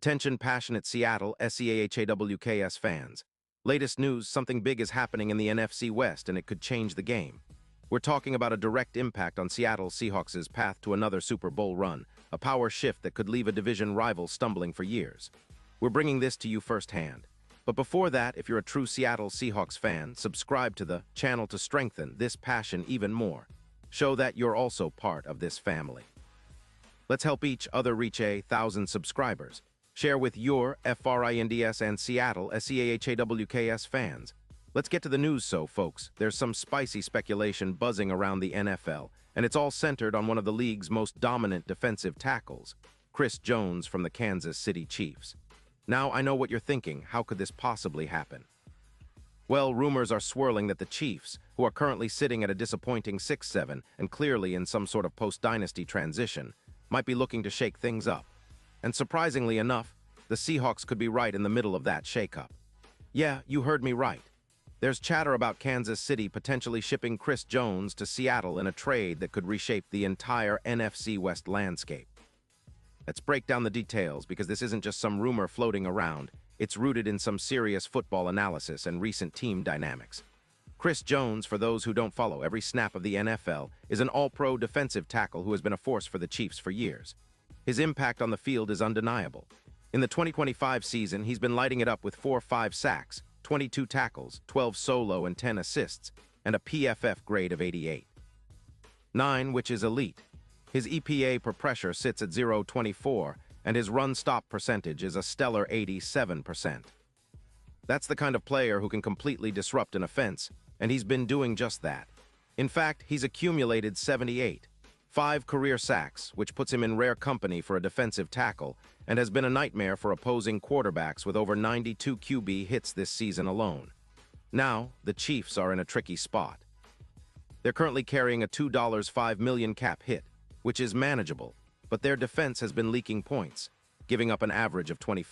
Attention passionate Seattle Seahawks fans. Latest news, something big is happening in the NFC West and it could change the game. We're talking about a direct impact on Seattle Seahawks' path to another Super Bowl run, a power shift that could leave a division rival stumbling for years. We're bringing this to you firsthand. But before that, if you're a true Seattle Seahawks fan, subscribe to the channel to strengthen this passion even more. Show that you're also part of this family. Let's help each other reach 1,000 subscribers. Share with your FRINDS and Seattle SEAHAWKS fans. Let's get to the news folks. There's some spicy speculation buzzing around the NFL, and it's all centered on one of the league's most dominant defensive tackles, Chris Jones from the Kansas City Chiefs. Now, I know what you're thinking. How could this possibly happen? Well, rumors are swirling that the Chiefs, who are currently sitting at a disappointing 6-7 and clearly in some sort of post-dynasty transition, might be looking to shake things up. And surprisingly enough, the Seahawks could be right in the middle of that shakeup. Yeah, you heard me right. There's chatter about Kansas City potentially shipping Chris Jones to Seattle in a trade that could reshape the entire NFC West landscape. Let's break down the details because this isn't just some rumor floating around. It's rooted in some serious football analysis and recent team dynamics. Chris Jones, for those who don't follow every snap of the NFL, is an all-pro defensive tackle who has been a force for the Chiefs for years. His impact on the field is undeniable. In the 2025 season, he's been lighting it up with 4-5 sacks, 22 tackles, 12 solo and 10 assists, and a PFF grade of 88.9, which is elite. His EPA per pressure sits at 0.24, and his run-stop percentage is a stellar 87%. That's the kind of player who can completely disrupt an offense, and he's been doing just that. In fact, he's accumulated 5 career sacks, which puts him in rare company for a defensive tackle, and has been a nightmare for opposing quarterbacks with over 92 QB hits this season alone. Now, the Chiefs are in a tricky spot. They're currently carrying a $2.5 million cap hit, which is manageable, but their defense has been leaking points, giving up an average of 3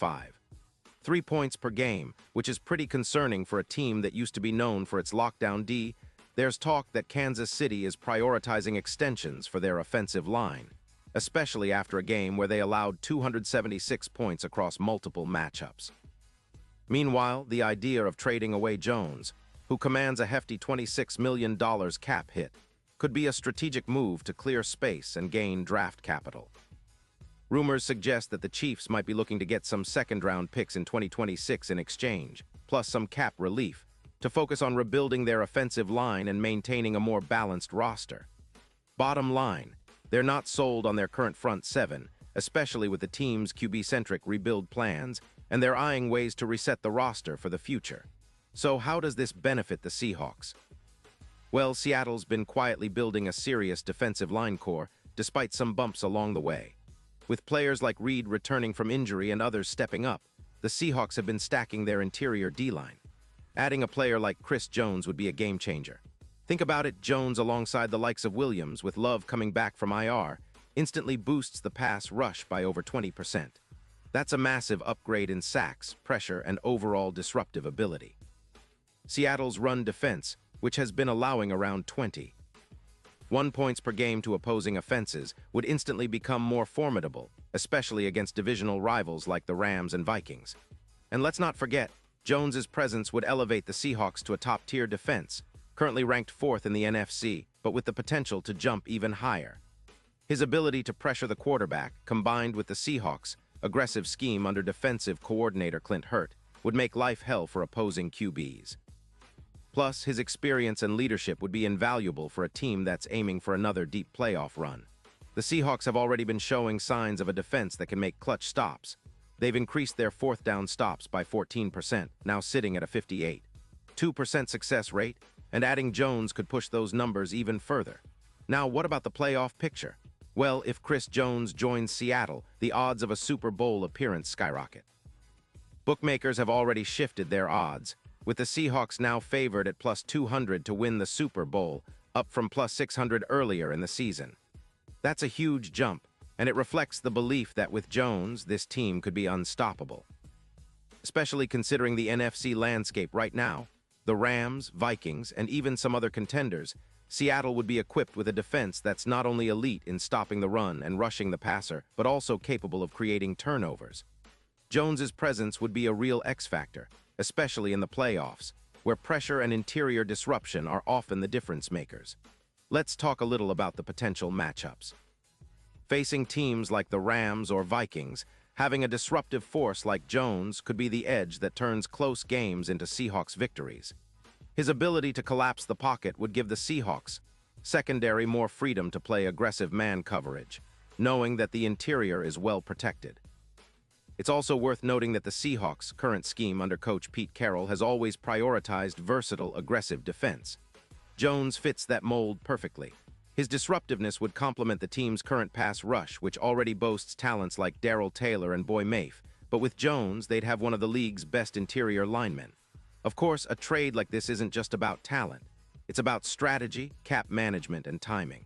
points per game, which is pretty concerning for a team that used to be known for its lockdown D. There's talk that Kansas City is prioritizing extensions for their offensive line, especially after a game where they allowed 276 points across multiple matchups. Meanwhile, the idea of trading away Jones, who commands a hefty $26 million cap hit, could be a strategic move to clear space and gain draft capital. Rumors suggest that the Chiefs might be looking to get some second-round picks in 2026 in exchange, plus some cap relief, to focus on rebuilding their offensive line and maintaining a more balanced roster. Bottom line, they're not sold on their current front seven, especially with the team's QB-centric rebuild plans, and they're eyeing ways to reset the roster for the future. So how does this benefit the Seahawks? Well, Seattle's been quietly building a serious defensive line core, despite some bumps along the way. With players like Reed returning from injury and others stepping up, the Seahawks have been stacking their interior D-line. Adding a player like Chris Jones would be a game-changer. Think about it, Jones alongside the likes of Williams, with Love coming back from IR, instantly boosts the pass rush by over 20%. That's a massive upgrade in sacks, pressure, and overall disruptive ability. Seattle's run defense, which has been allowing around 21 points per game to opposing offenses, would instantly become more formidable, especially against divisional rivals like the Rams and Vikings. And let's not forget, Jones's presence would elevate the Seahawks to a top-tier defense, currently ranked 4th in the NFC, but with the potential to jump even higher. His ability to pressure the quarterback, combined with the Seahawks' aggressive scheme under defensive coordinator Clint Hurt, would make life hell for opposing QBs. Plus, his experience and leadership would be invaluable for a team that's aiming for another deep playoff run. The Seahawks have already been showing signs of a defense that can make clutch stops. They've increased their fourth down stops by 14%, now sitting at a 58.2% success rate, and adding Jones could push those numbers even further. Now, what about the playoff picture? Well, if Chris Jones joins Seattle, the odds of a Super Bowl appearance skyrocket. Bookmakers have already shifted their odds, with the Seahawks now favored at plus 200 to win the Super Bowl, up from plus 600 earlier in the season. That's a huge jump, and it reflects the belief that with Jones, this team could be unstoppable. Especially considering the NFC landscape right now, the Rams, Vikings, and even some other contenders, Seattle would be equipped with a defense that's not only elite in stopping the run and rushing the passer, but also capable of creating turnovers. Jones's presence would be a real X factor, especially in the playoffs, where pressure and interior disruption are often the difference makers. Let's talk a little about the potential matchups. Facing teams like the Rams or Vikings, having a disruptive force like Jones could be the edge that turns close games into Seahawks victories. His ability to collapse the pocket would give the Seahawks secondary more freedom to play aggressive man coverage, knowing that the interior is well protected. It's also worth noting that the Seahawks' current scheme under coach Pete Carroll has always prioritized versatile, aggressive defense. Jones fits that mold perfectly. His disruptiveness would complement the team's current pass rush, which already boasts talents like Darrell Taylor and Boy Mafe, but with Jones, they'd have one of the league's best interior linemen. Of course, a trade like this isn't just about talent. It's about strategy, cap management, and timing.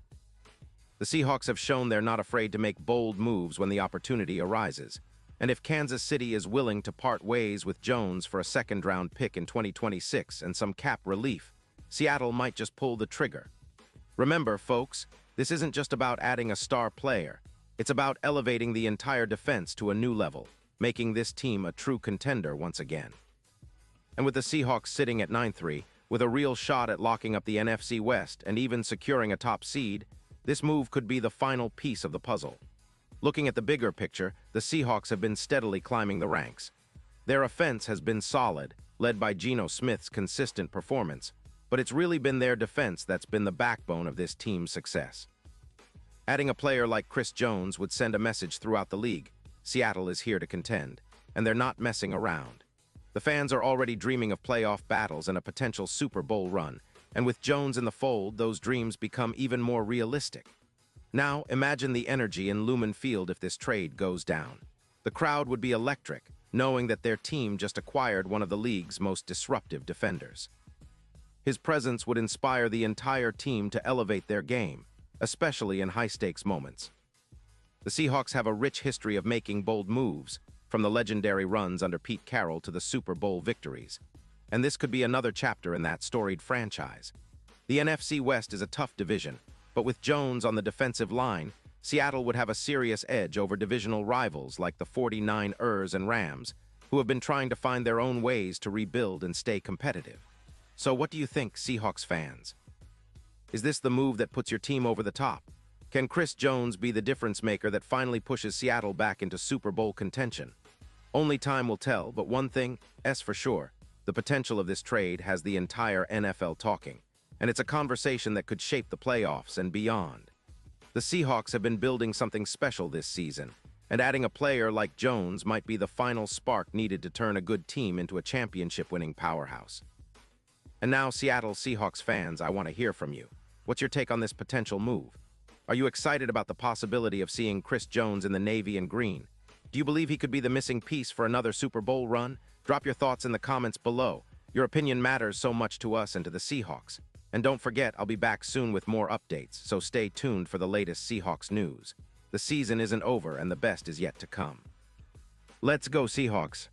The Seahawks have shown they're not afraid to make bold moves when the opportunity arises. And if Kansas City is willing to part ways with Jones for a second-round pick in 2026 and some cap relief, Seattle might just pull the trigger. Remember, folks, this isn't just about adding a star player. It's about elevating the entire defense to a new level, making this team a true contender once again. And with the Seahawks sitting at 9-3, with a real shot at locking up the NFC West and even securing a top seed, this move could be the final piece of the puzzle. Looking at the bigger picture, the Seahawks have been steadily climbing the ranks. Their offense has been solid, led by Geno Smith's consistent performance, but it's really been their defense that's been the backbone of this team's success. Adding a player like Chris Jones would send a message throughout the league. Seattle is here to contend, and they're not messing around. The fans are already dreaming of playoff battles and a potential Super Bowl run, and with Jones in the fold, those dreams become even more realistic. Now, imagine the energy in Lumen Field if this trade goes down. The crowd would be electric, knowing that their team just acquired one of the league's most disruptive defenders. His presence would inspire the entire team to elevate their game, especially in high-stakes moments. The Seahawks have a rich history of making bold moves, from the legendary runs under Pete Carroll to the Super Bowl victories. And this could be another chapter in that storied franchise. The NFC West is a tough division, but with Jones on the defensive line, Seattle would have a serious edge over divisional rivals like the 49ers and Rams, who have been trying to find their own ways to rebuild and stay competitive. So what do you think, Seahawks fans? Is this the move that puts your team over the top? Can Chris Jones be the difference maker that finally pushes Seattle back into Super Bowl contention? Only time will tell, but one thing is for sure, the potential of this trade has the entire NFL talking, and it's a conversation that could shape the playoffs and beyond. The Seahawks have been building something special this season, and adding a player like Jones might be the final spark needed to turn a good team into a championship-winning powerhouse. And now, Seattle Seahawks fans, I want to hear from you. What's your take on this potential move? Are you excited about the possibility of seeing Chris Jones in the navy and green? Do you believe he could be the missing piece for another Super Bowl run? Drop your thoughts in the comments below. Your opinion matters so much to us and to the Seahawks. And don't forget, I'll be back soon with more updates, so stay tuned for the latest Seahawks news. The season isn't over and the best is yet to come. Let's go, Seahawks!